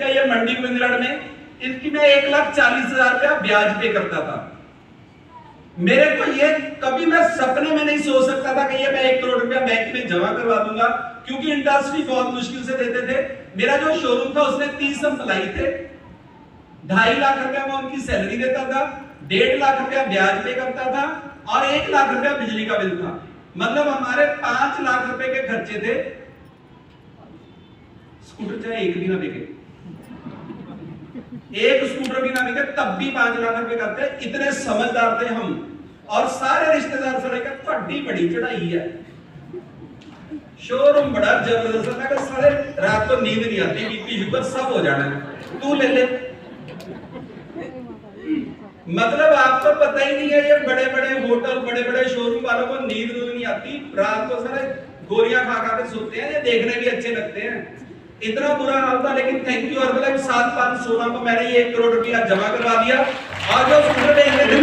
ये मंडी गोविंदगढ़ में, इसकी मैं 1,40,000 रुपया ब्याज पे करता था। मेरे को ये कभी मैं सपने में नहीं सोच सकता था कि ये मैं 1 करोड़ रुपया बैंक में जमा करवा दूंगा, क्योंकि इंडस्ट्री बहुत मुश्किल से देते थे। मेरा जो शोरूम था उसमें 30 एम्प्लॉय थे, 2.5 लाख रुपया मैं उनकी सैलरी देता था, 1.5 लाख रुपया ब्याज पे करता था और 1 लाख रुपया बिजली का बिल था। मतलब हमारे 5 लाख रुपए के खर्चे थे। स्कूटर चाहे एक भी ना बिके, एक स्कूटर भी ना बिके, तब भी 5 लाख रुपए करते। इतने समझदार थे हम। और सारे रिश्तेदार से लेकर थोड़ी बड़ी चढ़ाई है, शोरूम बड़ा जबरदस्त है। सारे रात को नींद नहीं आती, बीपी शुगर सब हो जाना है, तू ले ले। मतलब आपको पता ही नहीं है, ये बड़े बड़े होटल, बड़े बड़े शोरूम वालों को नींद नहीं आती, रात को सारे गोलियां खा खा के सोते हैं। ये देखने भी अच्छे लगते हैं। इतना बुरा हाल था, लेकिन थैंक यू हर्बल 7/5/16 को मैंने ये 1 करोड़ रुपया जमा करवा दिया। और जो स्कूटर बेचने थे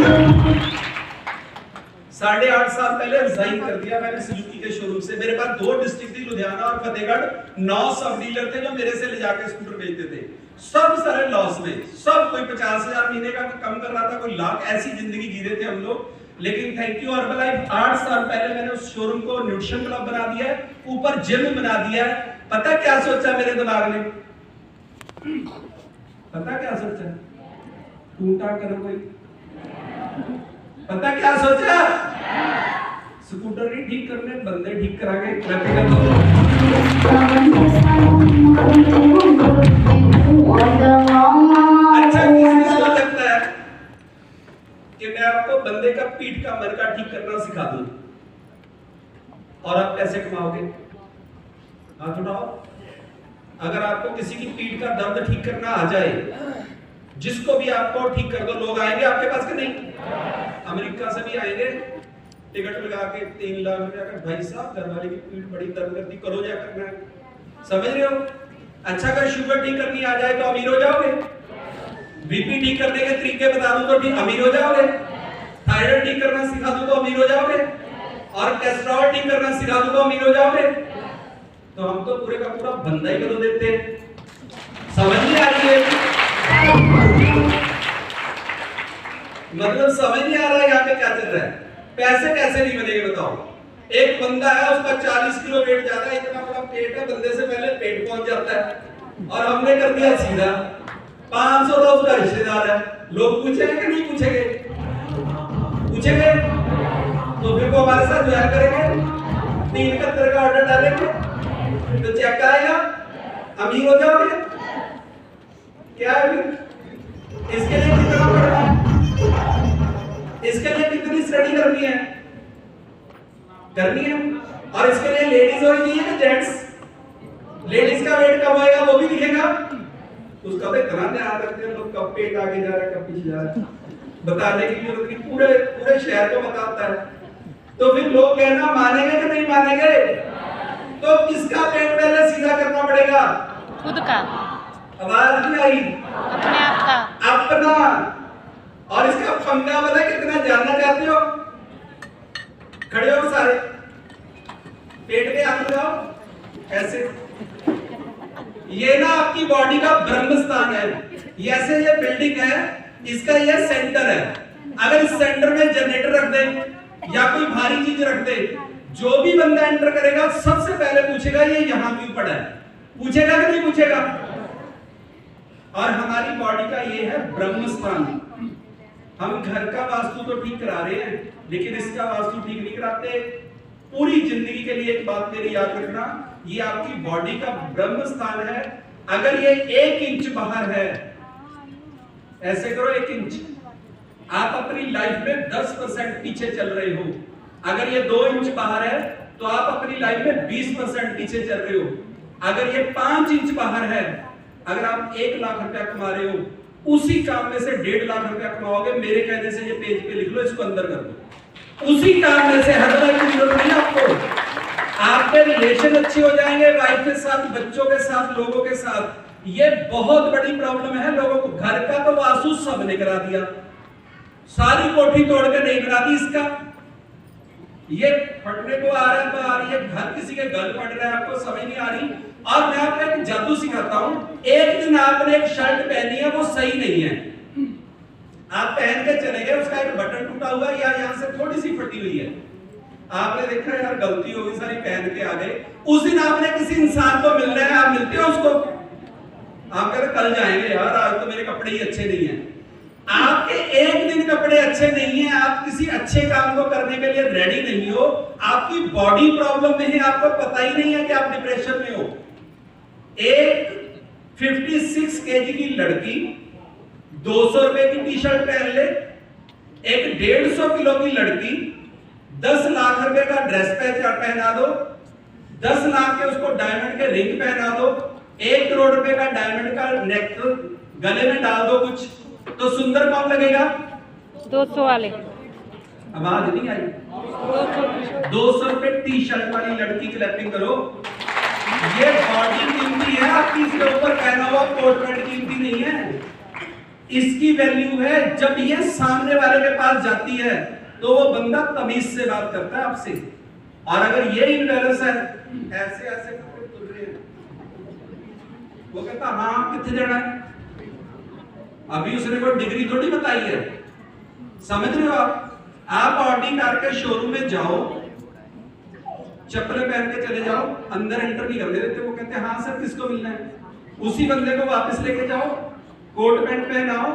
8.5 साल पहले रिजाइन कर दिया मैंने सुजुकी के शोरूम से। मेरे पास 2 डिस्ट्रिक्ट थी, लुधियाना और फतेहगढ़। 9 सब डीलर थे जो मेरे से ले जाके स्कूटर बेचते थे। सब सारे लॉस में, सब कोई 50,000 महीने का कम कर रहा था, कोई लाख, ऐसी जिंदगी जी रहे थे हम लोग। लेकिन थैंक यू हर्बलाइफ 8 साल पहले मैंने उस शोरूम को न्यूट्रिशन क्लब बना दिया है, ऊपर जिम बना दिया है। पता क्या सोचा मेरे दिमाग ने? पता क्या सोचा? टूटा करो कोई। पता क्या सोचा? स्कूटर नहीं ठीक करने, बंदे ठीक करा के अच्छा किसको लगता है कि मैं आपको बंदे का पीठ का मरका ठीक करना सिखा दूं और आप पैसे कमाओगे? हाथ उठाओ। अगर आपको किसी की पीठ का दर्द ठीक करना आ जाए, जिसको भी आपको ठीक कर दो, लोग आएंगे आपके पास कि नहीं? अमेरिका से भी आएंगे, टिकट लगा के 3 लाख रुपया का। भाई साहब घर वाले की पीठ बड़ी दर्द करती, करो क्या करना है, समझ रहे हो? अच्छा अगर शुगर ठीक करनी आ जाए तो अमीर हो जाओगे? बीपी ठीक करने के तरीके बता दूं तो ठीक अमीर हो जाओगे? थायराइड ठीक करना सिखा दूं तो अमीर हो जाओगे? और कोलेस्ट्रॉल ठीक करना सिखा दूं तो अमीर हो जाओगे? तो हम तो पूरे का पूरा बंदा ही कर देते हैं। समझ नहीं आ रही है? मतलब समझ नहीं आ रहा है यहाँ पे क्या चल रहा है। पैसे कैसे नहीं बनेंगे बताओ? एक बंदा है, उसका 40 किलो वेट ज्यादा है, इतना बड़ा पेट है, बंदे से पहले पेट पहुंच जाता है और हमने कर दिया सीधा 500 का उसका रिश्तेदार है। लोग पूछेंगे कि नहीं पूछेंगे? पूछेंगे तो फिर वो हमारे साथ ज्वाइन करेंगे, 371 का ऑर्डर डालेंगे तो चेक आएगा, अमीर हो जाओगे। क्या है इसके लिए कितना पढ़ना है, इसके लिए कितनी स्टडी करनी है और इसके लिए लेडीज होनी चाहिए कि जेंट्स? लेडीज का वेट कम होएगा वो भी दिखेगा, उसका भी ध्यान रखते हैं लोग, कब पेट आगे जा रहा है कब पीछे जा रहा है, बताने की जरूरत नहीं, पूरे पूरे शहर को बताता है। तो फिर लोग कहना मानेंगे कि नहीं मानेंगे? तो किसका पेट पहले सीधा करना पड़ेगा? खुद का। आवाज नहीं आई? अपने आप का। अपना। और इसका पंगा पता कितना जानना चाहते हो? खड़े हो सारे, पेट पे हाथ लगाओ ऐसे। ये ना आपकी बॉडी का ब्रह्म स्थान है। ऐसे ये बिल्डिंग है, इसका ये सेंटर है। अगर इस सेंटर में जनरेटर रख दे या कोई भारी चीज रख दे, जो भी बंदा एंटर करेगा सबसे पहले पूछेगा ये यहाँ क्यों पड़ा है? पूछेगा कि नहीं पूछेगा? और हमारी बॉडी का ये है ब्रह्म स्थान। हम घर का वास्तु तो ठीक करा रहे हैं, लेकिन इसका वास्तु ठीक नहीं कराते। पूरी जिंदगी के लिए एक बात मेरी याद रखना, ये आपकी बॉडी का ब्रह्म स्थान है। अगर ये 1 इंच बाहर है, ऐसे करो 1 इंच, आप अपनी लाइफ में 10% पीछे चल रहे हो। अगर ये 2 इंच बाहर है तो आप अपनी लाइफ में 20% पीछे चल रहे हो। अगर ये 5 इंच बाहर है, अगर आप 1 लाख रुपया कमा रहे हो, उसी काम में से 1.5 लाख रुपया कमाओगे। मेरे कहने से ये पेज पे लिख लो, इसको अंदर कर दो। उसी काम में से हर तरह की जरूरत नहीं आपको। आपके रिलेशन अच्छे हो जाएंगे, वाइफ के साथ, बच्चों के साथ, लोगों के साथ। ये बहुत बड़ी प्रॉब्लम है लोगों को। घर का तो वास्तु सबने करा दिया, सारी कोठी तोड़ के नहीं बना दी इसका। ये फटने को आ रहा है तो आ रही है, घर किसी के घर पड़ रहा है, आपको समझ नहीं आ रही। और मैं आपको एक जादू सिखाता हूं। एक दिन आपने एक शर्ट पहनी है, वो सही नहीं है, आप पहन के चले गए, उसका एक बटन टूटा हुआ है या यहां से थोड़ी सी फटी हुई है, आपने देखा यार गलती हो गई, सारी पहन के आ गए। उस दिन आपने किसी इंसान को मिलना है, आप मिलते हो उसको, आप कहते कल जाएंगे यार, आज तो मेरे कपड़े ही अच्छे नहीं है। आपके एक दिन कपड़े अच्छे नहीं है, आप किसी अच्छे काम को करने के लिए रेडी नहीं हो, आपकी बॉडी प्रॉब्लम में है, आपको पता ही नहीं है कि आप डिप्रेशन में हो। एक 56 केजी की लड़की 200 रुपए की टी शर्ट पहन ले, एक 150 किलो की लड़की 10 लाख रुपए का ड्रेस पहना दो, 10 लाख के उसको डायमंड के रिंग पहना दो, 1 करोड़ रुपए का डायमंड का नेक गले में डाल दो कुछ, तो सुंदर कौन लगेगा? 200 वाले। आवाज नहीं आई। 200 रुपए टी शर्ट वाली लड़की क्लैपिंग करो। ये बॉडी कीमती है, आपकी इसके ऊपर पहना हुआ कोट पैंट कीमती नहीं है। इसकी वैल्यू है जब ये सामने वाले के पास जाती है तो वो बंदा तमीज से बात करता है आपसे, और अगर ये इम्बैलेंस है, ऐसे ऐसे करके तुल रहे हैं, वो कहता हाँ कितने जाना है, अभी उसने कोई डिग्री थोड़ी बताई है, समझ रहे हो आप ऑडी कार के शोरूम में जाओ, चप्पलें पहन के चले जाओ, अंदर एंटर नहीं करने देते, वो कहते हैं हाँ सर किसको मिलना है, उसी बंदे को वापस लेके जाओ, कोट पैंट पहनाओ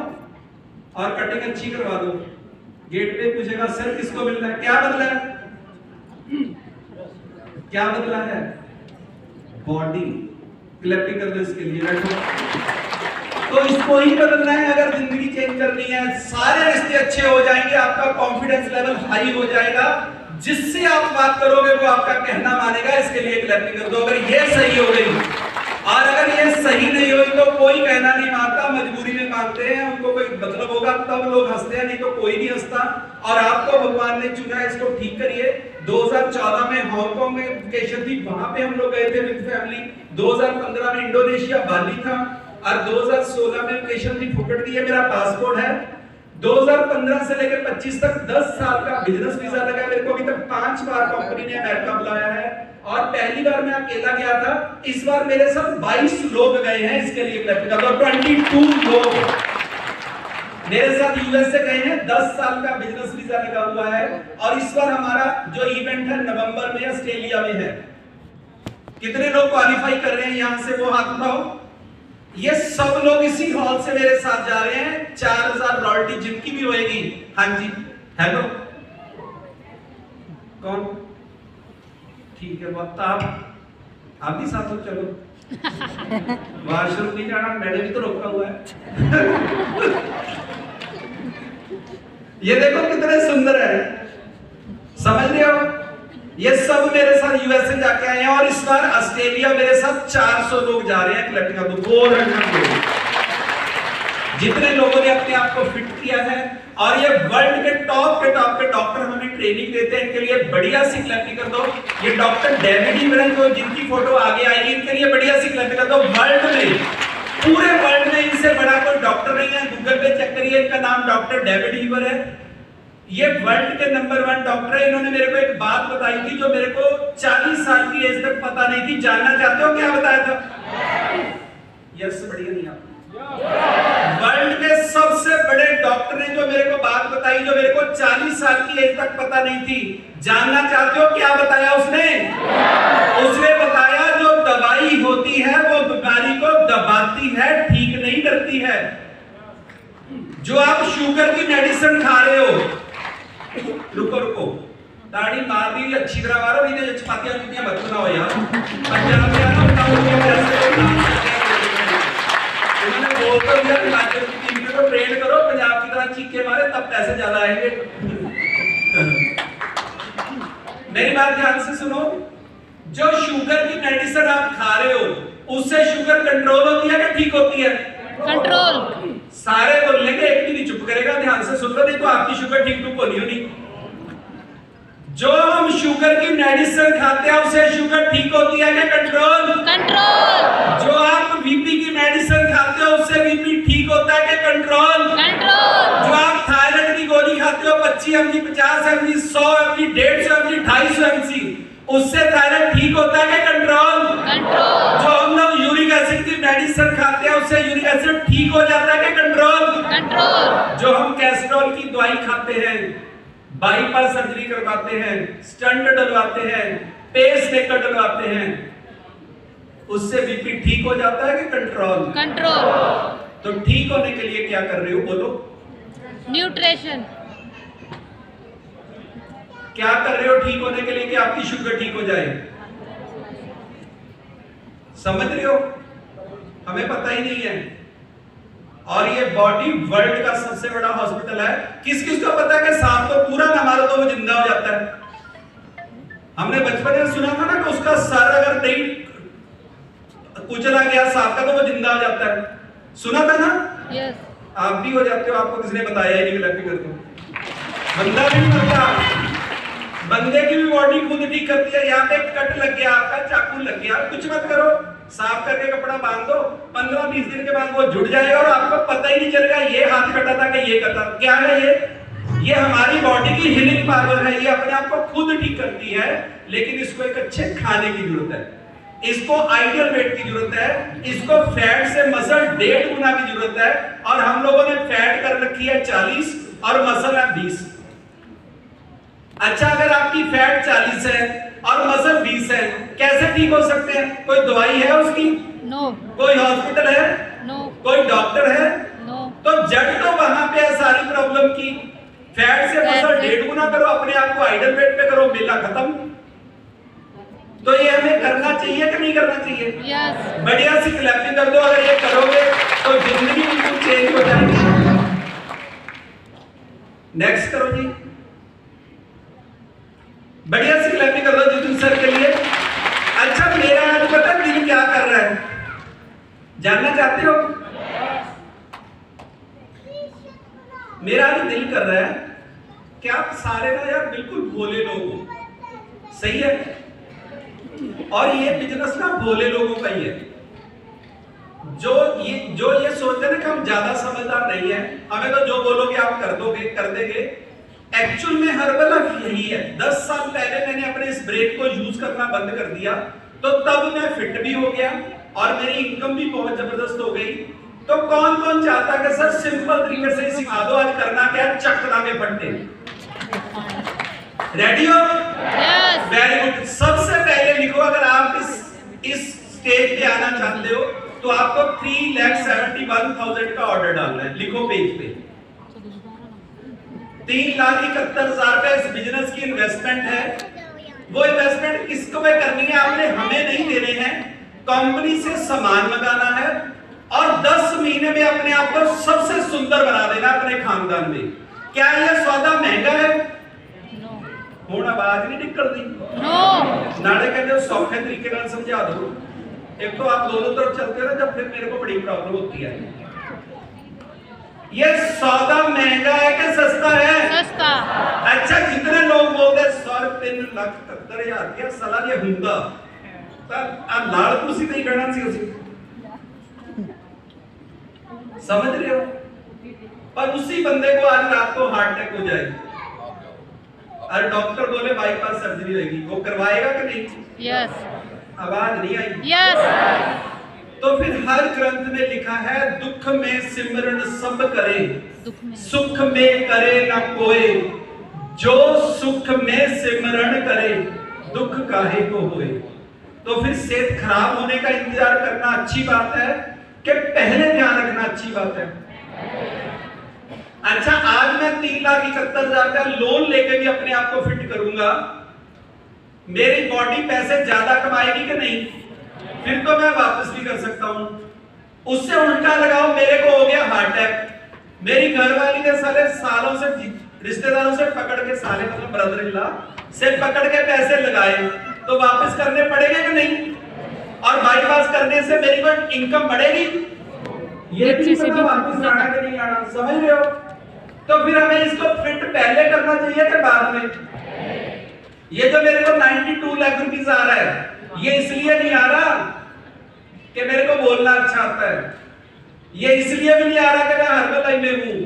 और कटिंग अच्छी करवा दो, गेट पे पूछेगा सर किसको मिलना है, क्या बदला है, क्या बदला है, बॉडी। क्लैपिंग कर दो इसके लिए, बैठो। तो इसको ही बदलना है अगर जिंदगी चेंज करनी है। सारे रिश्ते अच्छे हो जाएंगे, आपका कॉन्फिडेंस लेवल हाई हो जाएगा, जिससे आप बात करोगे वो आपका कहना मानेगा। इसके लिए क्लैपिंग कर दो अगर ये सही हो गई, और अगर ये सही नहीं हुई तो कोई कहना नहीं मानता, मजबूरी में मानते हैं, उनको कोई मतलब होगा तब लोग हंसते हैं, नहीं तो कोई नहीं हंसता। और आपको भगवान ने चुना, इसको ठीक करिए। 2014 में हांगकांग में वेकेशन थी, वहां पे हम लोग गए थे विद फैमिली। 2015 में इंडोनेशिया बाली था, और 2016 में वेकेशन थी, फुकट की है, मेरा पासपोर्ट है। 2015 से लेकर 25 तक 10 साल का बिजनेस वीजा लगा है मेरे को। अभी तक 5 बार कंपनी ने अमेरिका बुलाया है, और पहली बार मैं अकेला गया था, इस बार मेरे साथ 22 लोग गए हैं। इसके लिए क्लैप कर दो। 22 लोग मेरे साथ यूएस से गए हैं, 10 साल का बिजनेस वीजा लगा हुआ है। और इस बार हमारा जो इवेंट है नवंबर में ऑस्ट्रेलिया में है। कितने लोग क्वालिफाई कर रहे हैं यहां से, वो हाथ उठाओ। ये सब लोग इसी हॉल से मेरे साथ जा रहे हैं। 4000 रॉयल्टी जिनकी भी होएगी। हाँ जी, हेलो, कौन? ठीक है, वक्त आप भी साथ हो, चलो। वॉशरूम नहीं जाना, मैंने भी तो रोका हुआ है। ये देखो कितने सुंदर है, समझ रहे हो? ये सब मेरे साथ यूएस से जाके आए हैं, और इस बार ऑस्ट्रेलिया मेरे साथ 400 लोग जा रहे हैं। क्लैपिंग कर दो। 400 लोग, जितने लोगों ने अपने आप को फिट किया है, और ये वर्ल्ड के टॉप डॉक्टर हमें ट्रेनिंग देते हैं, इनके लिए बढ़िया सी क्लैपिंग कर दो। ये डॉक्टर डेविड हीवर जो जिनकी फोटो आगे आएगी, इनके लिए बढ़िया सी क्लैपिंग कर दो। वर्ल्ड में, पूरे वर्ल्ड में इनसे बड़ा कोई डॉक्टर नहीं है। गूगल पे चेक करिए, इनका नाम डॉक्टर डेविड हीवर है। ये वर्ल्ड के नंबर 1 डॉक्टर है। इन्होंने मेरे को एक बात बताई थी जो मेरे को 40 साल की एज तक पता नहीं थी। जानना चाहते हो क्या बताया था? यस, बढ़िया नहीं आप। वर्ल्ड के सबसे बड़े डॉक्टर ने जो मेरे को बात बताई, जो मेरे को 40 साल की एज तक पता नहीं थी। जानना चाहते हो क्या बताया उसने? उसने बताया जो दवाई होती है वो बीमारी को दबाती है, ठीक नहीं करती है। जो आप शुगर की मेडिसिन खा रहे हो, रुको, दाढ़ी मार दी अच्छी तरह मारो, नहीं तो चपातियां चुतियां मत बनाओ यार। पंजाब में आना उन्होंने बोलते हुए हिमाचल की टीम को ट्रेन करो, पंजाब की तरह चीखे मारे, तब पैसे ज्यादा आएंगे। मेरी बात ध्यान से सुनो। जो शुगर की मेडिसिन आप खा रहे हो, उससे शुगर कंट्रोल होती है कि ठीक होती है? कंट्रोल। सारे बोलेंगे, एक भी नहीं चुप करेगा। ध्यान से सुन लो, नहीं तो आपकी शुगर ठीक टूक होनी होनी। जो हम शुगर की मेडिसिन खाते हैं उससे शुगर ठीक होती है कि कंट्रोल? कंट्रोल। जो आप बीपी की मेडिसिन खाते हो उससे बीपी ठीक होता है कि कंट्रोल? कंट्रोल। जो आप थायराइड की गोली खाते हो 25 mg, 50 mg, 100 mg, 150 mg, 250 mg, उससे थायराइड ठीक होता है कि कंट्रोल? कंट्रोल। जो मेडिसिन खाते हैं उससे यूरिक एसिड ठीक हो जाता है कि कंट्रोल? कंट्रोल। जो हम कैस्ट्रॉल की दवाई खाते हैं, बाईपास सर्जरी करवाते हैं, स्टंट डलवाते हैं, पेस मेकर डलवाते हैं, उससे बीपी ठीक हो जाता है कि कंट्रोल? कंट्रोल। तो ठीक होने के लिए क्या कर रहे हो बोलो? न्यूट्रिशन। क्या कर रहे हो ठीक होने के लिए कि आपकी शुगर ठीक हो जाए? समझ रहे हो? हमें पता ही नहीं है। और ये बॉडी वर्ल्ड का सबसे बड़ा हॉस्पिटल है। किस किस को पता है कि सांप तो पूरा ना मारो तो वो जिंदा हो जाता है? हमने बचपन में सुना था ना कि उसका सर अगर नहीं कुचला गया सांप का तो वो जिंदा हो जाता है। सुना था ना? यस। आप भी हो जाते हो, आपको किसने बताया ही नहीं? क्लैपिंग कर दो। बंदा भी मरता, बंदे की भी बॉडी खुद ठीक करती है। यहाँ पे कट लग गया, आपका चाकू लग गया, कुछ मत करो, साफ करके कपड़ा बांध दो, 15-20 दिन के बाद वो जुड़ जाएगा और आपको पता ही नहीं चलेगा ये हाथ कटा था कि ये कटा। क्या है ये हमारी बॉडी की हीलिंग पावर है। ये अपने आप को खुद ठीक करती है, लेकिन इसको एक अच्छे खाने की जरूरत है, इसको आइडियल वेट की जरूरत है, इसको फैट से मसल 1.5 गुना की जरूरत है। और हम लोगों ने फैट कर रखी है 40 और मसल है 20। अच्छा, अगर आपकी फैट 40 है और मसल 20 है, कैसे ठीक हो सकते हैं? कोई दवाई है उसकी? नो। कोई हॉस्पिटल है? नो। कोई डॉक्टर है? नो। तो जड़ तो वहां पे है सारी प्रॉब्लम की। फैट से मसल 1.5 गुना करो, अपने आप को आइडियल वेट पे करो, मेला खत्म। तो ये हमें करना चाहिए कि नहीं करना चाहिए? यस। बढ़िया सी क्लैपिंग कर दो। अगर ये करोगे तो जिंदगी बिल्कुल चेंज हो जाएगी। नेक्स्ट करो जी, बढ़िया सी क्लैपिंग कर दो जितुन सर के लिए। अच्छा, मेरा आज पता दिल क्या कर रहा है, जानना चाहते हो? मेरा आज दिल कर रहा है कि आप सारे ना यार बिल्कुल भोले लोग हो, सही है? और ये बिजनेस ना भोले लोगों का ही है, जो ये सोचते हैं ना कि हम ज्यादा समझदार नहीं है, हमें तो जो बोलोगे आप कर दोगे, कर देंगे। एक्चुअल में हर्बल यही है। 10 साल पहले मैंने अपने इस ब्रेक को यूज करना बंद कर दिया, तो तब मैं फिट भी हो गया और मेरी इनकम भी बहुत जबरदस्त हो गई। तो कौन कौन चाहता है कि सर सिंपल तरीके से सिखा दो, आज करना क्या है, चकना के फट्टे। रेडी हो? यस। Very good. सबसे पहले लिखो, अगर आप इस स्टेज पे आना चाहते हो तो आपको 3,71,000 का ऑर्डर डालना है। लिखो पेज पे, 3,71,000 रुपए इस बिजनेस की इन्वेस्टमेंट है। वो इन्वेस्टमेंट किसको पे करनी है? आपने हमें नहीं देने हैं, कंपनी से सामान मंगाना है और 10 महीने में अपने आप को सबसे सुंदर बना देना अपने खानदान में। क्या यह सौदा महंगा है? ਹੁਣ आवाज नहीं निकलती। नो। नाले कहते सौखे तरीके नाल समझा दो। एक तो आप दोनों तरफ चलते हो ना, जब फिर मेरे को बड़ी प्रॉब्लम होती है। ये सौदा महंगा है कि सस्ता है? सस्ता। अच्छा, जितने लोग बोलते 3,71,000 रुपया साला ये हुंदा ਤਾਂ ਆ ਨਾਲ ਤੁਸੀਂ ਨਹੀਂ ਕਹਿਣਾ ਸੀ ਅਸੀਂ, समझ रहे हो? पर उसी बंदे को आज रात को हार्ट अटैक हो जाए और डॉक्टर बोले बाईपास सर्जरी होगी, वो करवाएगा कि नहीं? यस। आवाज नहीं आई? यस। तो फिर हर ग्रंथ में लिखा है दुख में सिमरन सब करे, सुख में करे न कोई, जो सुख में सिमरन करे दुख काहे को होए। तो फिर सेहत खराब होने का इंतजार करना अच्छी बात है कि पहले ध्यान रखना अच्छी बात है? अच्छा, आज मैं 3,71,000 का लोन लेके भी अपने आप को फिट करूंगा, मेरी बॉडी पैसे ज्यादा कमाएगी कि नहीं? फिर तो मैं वापस भी कर सकता हूं। उससे उल्टा लगाओ, मेरे को हो गया हार्ट अटैक, मेरी घरवाली ने साले सालों से रिश्तेदारों से पकड़ के, साले मतलब ब्रदर इन लॉ से पकड़ के पैसे लगाए, तो वापस करने पड़ेंगे कि नहीं? और बाईपास करने से मेरी को इनकम बढ़ेगी, ये भी पता वापस आना कि नहीं आना, समझ रहे हो? तो फिर हमें इसको फिट पहले करना चाहिए कि बाद में? ये जो मेरे को 92 लाख रुपीस आ रहा है, ये इसलिए नहीं आ रहा कि मेरे को बोलना अच्छा आता है, ये इसलिए भी नहीं आ रहा कि मैं हर्बल में हूं,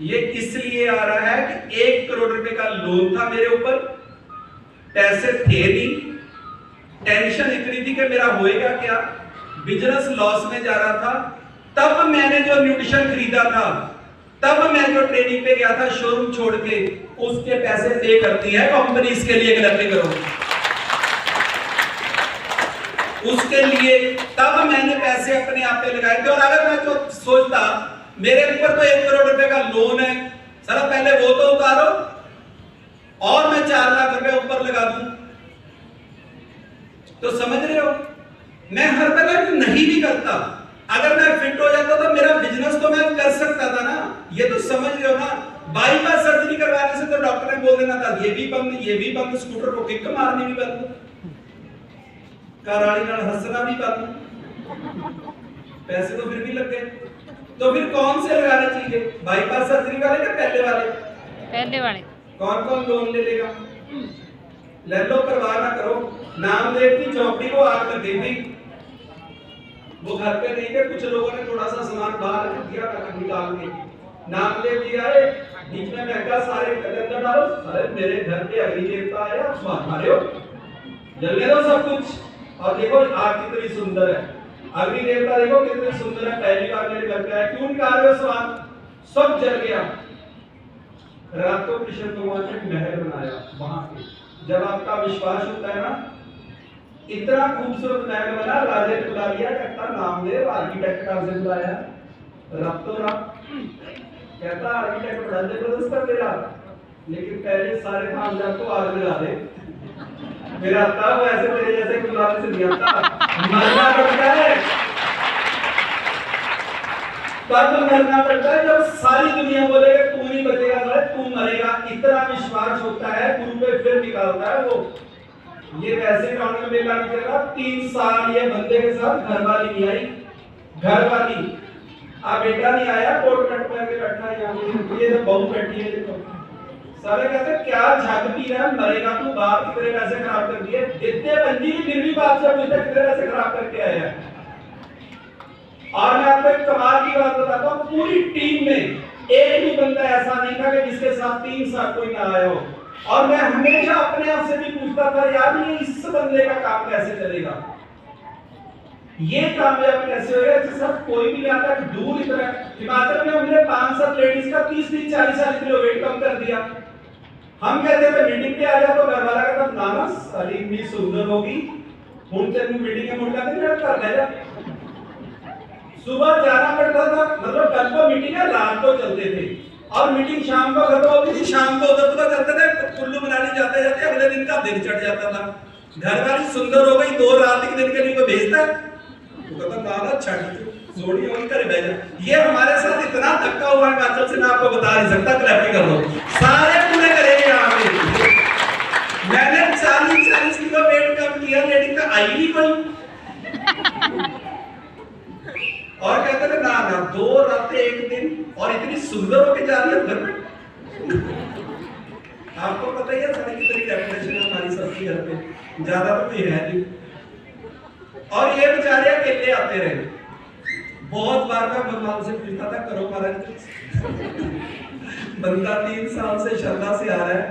ये इसलिए आ रहा है कि 1 करोड़ रुपए का लोन था मेरे ऊपर, पैसे थे नहीं, टेंशन इतनी थी कि मेरा होएगा क्या, बिजनेस लॉस में जा रहा था, तब मैंने जो न्यूट्रिशन खरीदा था, तब मैं जो ट्रेनिंग पे गया था शोरूम छोड़ के, उसके पैसे पे करती है कंपनी इसके लिए, गलती करो उसके लिए, तब मैंने पैसे अपने आप पे लगाए थे। और अगर मैं जो सोचता मेरे ऊपर तो 1 करोड़ रुपए का लोन है, सर पहले वो तो उतारो और मैं 4 लाख रुपए ऊपर लगा दूं, तो समझ रहे हो, मैं हर तरह नहीं भी करता। अगर मैं फिट हो जाता तो मेरा बिजनेस तो मैं कर सकता था ना, ये तो समझ रहे हो ना। बाईपास सर्जरी करवाने से तो डॉक्टर ने बोल देना था ये भी बंद, स्कूटर को किक मारनी भी बंद, कराड़ी नाल हंसना भी बंद, पैसे तो फिर भी लग गए। तो फिर कौन से लगाने चाहिए, बाईपास सर्जरी वाले या पहले वाले? पहले वाले। कौन कौन लोन ले लेगा? ले लो, परवाह ना करो। नामदेव की झोपड़ी को आग लग गई थी, वो घर पे नहीं थे, कुछ लोगों ने थोड़ा सा सामान बाहर रख दिया निकाल के। नामदेव जी आए, बीच में मैं कहा सारे अंदर डालो, सारे मेरे घर पे अग्नि देवता आया, मारे हो जलने दो सब कुछ। और देखो आग कितनी सुंदर है, अग्नि देवता देखो कितनी सुंदर है, पहली बार मेरे घर पे आया, क्यों निकाल रहे हो सामान, सब जल गया। रात को कृष्ण भगवान ने महल बनाया वहां पे। जब आपका विश्वास होता है ना, इतना खूबसूरत महल बना, राजे ने बुला लिया, कहता नामदेव आर्किटेक्ट कहां से बुलाया, रब तो रब, कहता आर्किटेक्ट बड़ा जबरदस्त है मेरा, लेकिन पहले सारे खानदान को आग लगा दे, मेरा आता वैसे तेरे जैसे गुलाब से नहीं आता, मरना पड़ता है, तब मरना पड़ता है जब सारी दुनिया बोलेगा तू नहीं बचेगा, तू मरेगा। इतना विश्वास होता है, गुरु पे फिर निकालता है वो। ये वैसे ग्राउंड में मेला नहीं चल रहा, 3 साल ये बंदे के साथ घरवाली नहीं आई, घरवाली आ बेटा नहीं आया, कोट कट पहन के बैठा है यहाँ, ये तो बहू बैठी है देखो। सारे कहते क्या झग पी रहा है, मरेगा तू, बाप कितने पैसे खराब कर दिए, इतने बंदी फिर भी बाप से पूछते कितने पैसे खराब करके आया है। और मैं आपको एक कमाल की बात बताता हूँ, पूरी टीम में एक भी बंदा ऐसा नहीं था कि जिसके साथ 3 साल कोई ना आया हो। और मैं हमेशा अपने आप से भी पूछता था यार ये इस बंदे का काम कैसे चलेगा, ये कामयाब कैसे होगा, सब कोई भी नहीं आता, दूर इतना। हिमाचल में हमने 5-7 लेडीज का 30-40 किलो वेट कम कर दिया। हम कहते थे मीटिंग पे आ जा, तो घर वाला कहता नाना सारी इतनी सुंदर होगी, हुन तेन मीटिंग में मुड़का नहीं कर ले जा। सुबह जाना पड़ता था, मतलब कल को मीटिंग है, रात को चलते थे, और मीटिंग शाम को खत्म होती थी, शाम को उधर उधर चलते थे, कुल्लू मनाली जाते जाते अगले दिन का दिन चढ़ जाता था। घर वाली सुंदर हो गई, 2 रात के दिन के लिए कोई भेजता है, वो कहता नाना छड़ी जोड़ी ऑन करे भेजा। ये हमारे साथ इतना धक्का हुआ है हिमाचल से, मैं आपको बता नहीं सकता, क्लैप कर लो, सारे पूरे करेंगे यहाँ पे। मैंने 40 किलो वेट कम किया, लेकिन का आई नहीं कोई। और कहते थे ना 2 रातें 1 दिन, और इतनी सुंदर होके जा रही है घर में। आपको पता ही है सारी कितनी डेकोरेशन है हमारी सबकी घर पे, ज्यादा तो कोई है नहीं। और ये बेचारे अकेले आते रहे, बहुत बार मैं भगवान से पूछता था करो महाराज, बंदा 3 साल से श्रद्धा से आ रहा है,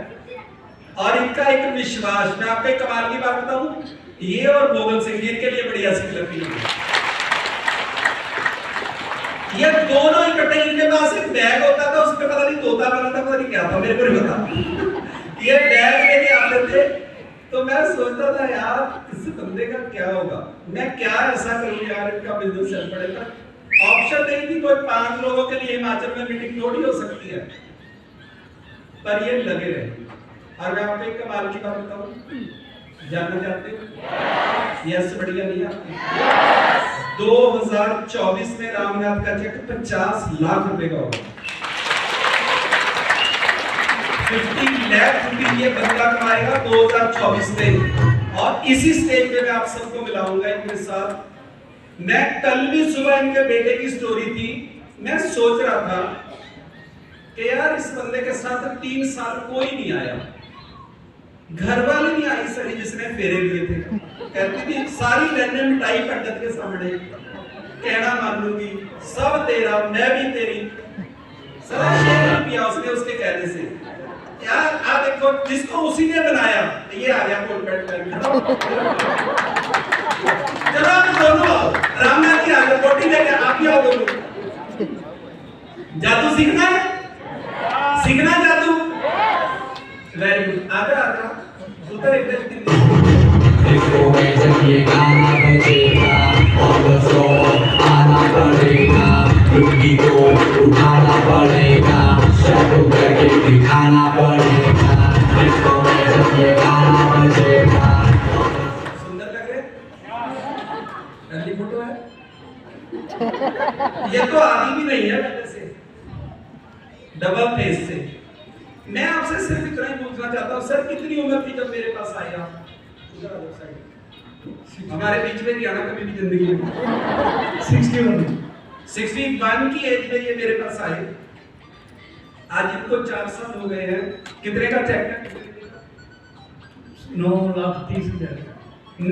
और इनका एक विश्वास। मैं आपको एक कमाल की बात बताऊं, ये और मोगल सिंह जी के लिए बड़ी हंसी लगती है। ये दोनों इकट्ठे, इनके पास एक बैग होता था, उसमें पता नहीं तोता बना था, पता नहीं क्या था, मेरे को नहीं पता। ये बैग लेके आते थे, तो मैं सोचता था यार इस बंदे का क्या होगा, मैं क्या ऐसा करूं यार इनका बिजनेस चल पड़ेगा। ऑप्शन नहीं थी, कोई 5 लोगों के लिए हिमाचल में मीटिंग थोड़ी हो सकती है, पर ये लगे रहे। और मैं आपको एक कमाल की बात बताऊं, जानना चाहते हो? यस बढ़िया नहीं आती। 2024 में रामनाथ का चेक 50 लाख रुपए का होगा, 50 लाख रुपए ये बंदा कमाएगा 2024 में। और इसी स्टेज पे मैं आप सबको मिलाऊंगा इनके साथ। मैं कल भी सुबह इनके बेटे की स्टोरी थी, मैं सोच रहा था कि यार इस बंदे के साथ 3 साल कोई नहीं आया, घर वाली नहीं आई सही जिसने फेरे लिए थे, कहती थी सारी लेने मिठाई पंडित के सामने, कहना मान लूंगी सब तेरा मैं भी तेरी, सारा शेर पिया उसने उसके कहने से। यार आ देखो जिसको उसी ने बनाया, ये आ गया कोट पैंट पहन के, चलो आप दोनों आओ, रामनाथ जी आ जाओ, बोटी लेके आप भी आओ दोनों। जादू सीखना है, सीखना है जादू, वेरी गुड, आजा आजा, उतर एक इसको में जब ये गाना बजेगा और बच्चों आना पड़ेगा, लुंगी को उठाना पड़ेगा, शर्ट करके दिखाना पड़ेगा। इसको में जब ये गाना बजेगा। सुंदर लग रहे, पहली फोटो है, ये तो आदि भी नहीं है पहले से, डबल फेस से। मैं आपसे सिर्फ इतना ही पूछना चाहता हूँ, सर कितनी उम्र थी जब मेरे पास आए आप? हमारे बीच में नहीं आना कभी भी जिंदगी में। 61 की एज में ये मेरे पास आए, आज इनको 4 साल हो गए हैं। कितने का चेक है? 9,30,000।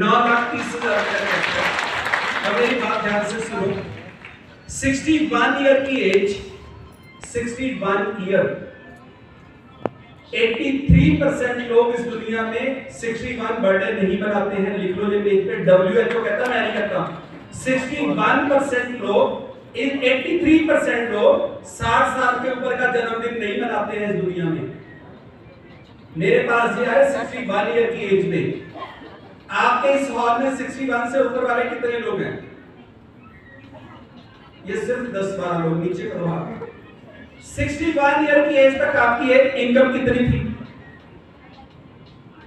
9,30,000 का चेक है। अब मेरी बात ध्यान से सुनो, 61 ईयर की एज, 61 ईयर, 83% लोग इस दुनिया में 61 बर्थडे नहीं मनाते हैं। लिख लो ये पेज पे, WHO कहता, मैं नहीं कहता। 61% लोग, 83% लोग 60 साल के ऊपर का जन्मदिन नहीं मनाते हैं इस दुनिया में। मेरे पास ये है 61 ईयर की एज में। आपके इस हॉल में 61 से ऊपर वाले कितने लोग हैं? ये सिर्फ 10-12 लोग, नीचे करो हाथ। 61 ईयर की एज तक आपकी एक इनकम कितनी थी?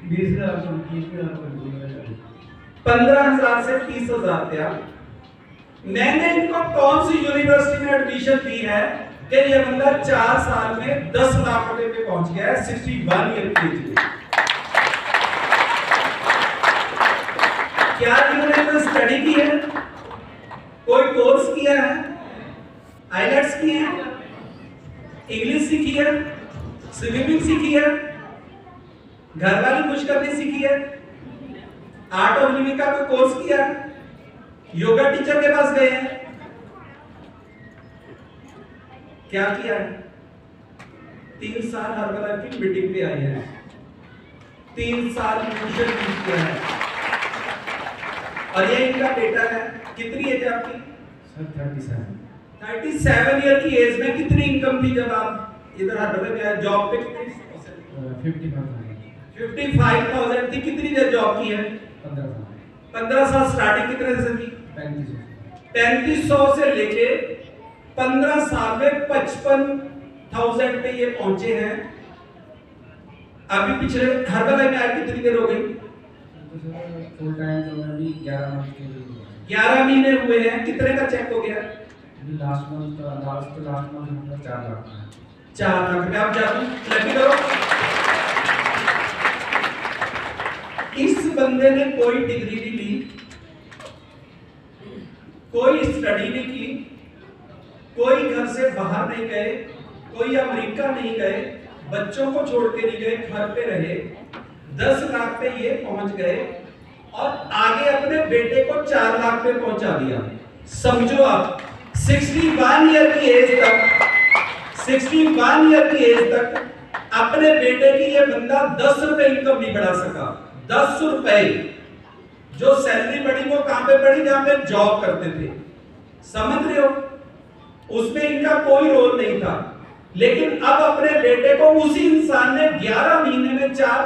20,000 15,000 से 30,000 तक। मैंने इनको कौन सी यूनिवर्सिटी में एडमिशन दी है कि ये बंदा 4 साल में 10 लाख रुपए पे पहुंच गया है 61 ईयर की एज में। क्या इन्होंने कोई स्टडी की है, कोई कोर्स किया है, आईलेट्स की है, इंग्लिश सीखी है, स्विमिंग सीखी है, घर वाली खुश करनी सीखी है, आर्ट ऑफ लिविंग का कोई कोर्स किया है, योगा टीचर के पास गए हैं, क्या किया है? 3 साल हर्बल की मीटिंग पे आए हैं, 3 साल ट्यूशन किया है, और ये इनका बेटा है। कितनी एज है आपकी? सर 37। 37 ईयर की एज में कितनी इनकम थी जब आप इधर हर्बल में आए? जॉब पे कितनी? 55,000 थी। कितनी देर जॉब की है? 15 साल। स्टार्टिंग कितने से थी? 3500 से लेके 15 साल में 55,000 पे ये पहुंचे हैं। अभी पिछले हर्बल में आए कितनी देर हो गई? फुल टाइम तो मैं भी 11 मंथ के लिए 11 महीने हुए हैं। कितने का चेक हो गया? Last month 4 lakh. 4 लाख रुपए। आप जादू लगी करो। इस बंदे ने कोई डिग्री नहीं ली, कोई स्टडी नहीं की, कोई घर से बाहर नहीं गए, कोई अमेरिका नहीं गए, बच्चों को छोड़ के नहीं गए, घर पे रहे, 10 लाख पे ये पहुंच गए और आगे अपने बेटे को 4 लाख पे पहुंचा दिया। समझो आप, 61 ईयर की एज तक, 61 ईयर की एज तक अपने बेटे की ये बंदा 10 रुपए इनकम नहीं बढ़ा सका। 10 रुपए जो सैलरी बढ़ी वो कहां पे बढ़ी? जहां पे जॉब करते थे। समझ रहे हो? उसमें इनका कोई रोल नहीं था, लेकिन अब अपने बेटे को उसी इंसान ने 11 महीने में 4